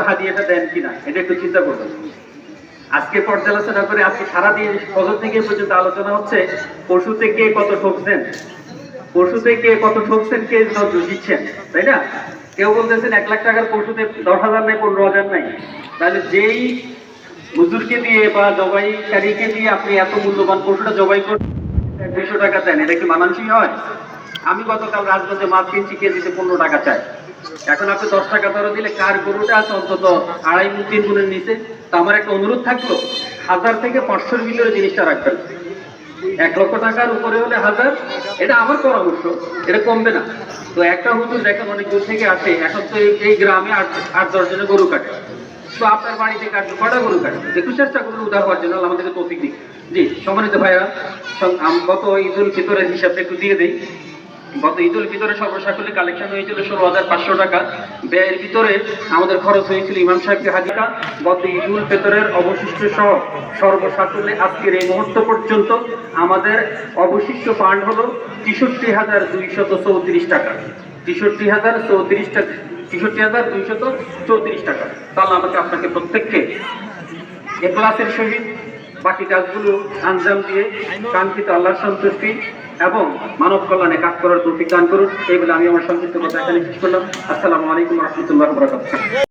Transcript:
হাদিয়াটা দেন কিনা এটা একটু চিন্তা করবেন। আজকে পর্যালোচনা করে আজকে সারাদিন ফজর থেকে পর্যন্ত আলোচনা হচ্ছে পশুতে কে কত ঠকছেন, পশুতে কে কত ঠকছেন, কে দিচ্ছেন, তাই না? কেউ বলতেছেন 1 লাখ টাকার পশুতে 10,000 নাই, 15,000 নাই। তাহলে যেই হুজুরকে দিয়ে বা জবাইকারীকে দিয়ে আপনি এত মূল্যবান পশুটা জবাই করে 200 টাকা দেন, এটা কি মানানসই হয়? আমি গতকাল রাজগঞ্জে মাছ কিনছি, কেজিতে 15 টাকা চাই। এখন আপনি 10 টাকা দরে দিলে কার গরুটা আছে অন্তত 2.5 গুণ 3 গুণের নিচে। তো আমার একটা অনুরোধ থাকলো, 1000 থেকে 500-র ভিতরে জিনিসটা রাখবেন। 1 লক্ষ টাকার উপরে হলে 1000, এটা আমার পরামর্শ, এটা কমবে না। তো একটা হুজুর দেখেন অনেক দূর থেকে আসে, এখন তো এই গ্রামে 8-10 জনে গরু কাটে। তো আপনার বাড়িতে কাটবে, কটা গরু কাটে? একটু চেষ্টা করুন উদার হওয়ার জন্য, আল্লাহ আমাদেরকে তৌফিক দিক। জি সম্মানিত ভাইরা, গত ঈদুল ফিতরের হিসাবটা একটু দিয়ে দিই। গত ঈদুল ফিতরে সর্বসাকুল্যে কালেকশন হয়েছিল 16,500 টাকা। ব্যয়ের ভিতরে আমাদের খরচ হয়েছিল ইমাম সাহেবকে হাজিরা। গত ঈদুল ফিতরের অবশিষ্ট সহ সর্বসাকুল্যে আজকের এই মুহূর্ত পর্যন্ত আমাদের অবশিষ্ট ফান্ড হলো 63,234 টাকা। 63,234 টাকা। তাহলে আমাকে আপনাকে প্রত্যেককে ইখলাসের সহিত বাকি কাজগুলো আঞ্জাম দিয়ে কাঙ্ক্ষিত আল্লাহর সন্তুষ্টি এবং মানব কল্যাণে কাজ করার তৌফিক দান করুন। এই বলে আমি আমার সংক্ষিপ্ত কথা এখানে শেষ করলাম। আসসালামু আলাইকুম ওয়া রাহমাতুল্লাহি ওয়া বারাকাতুহু।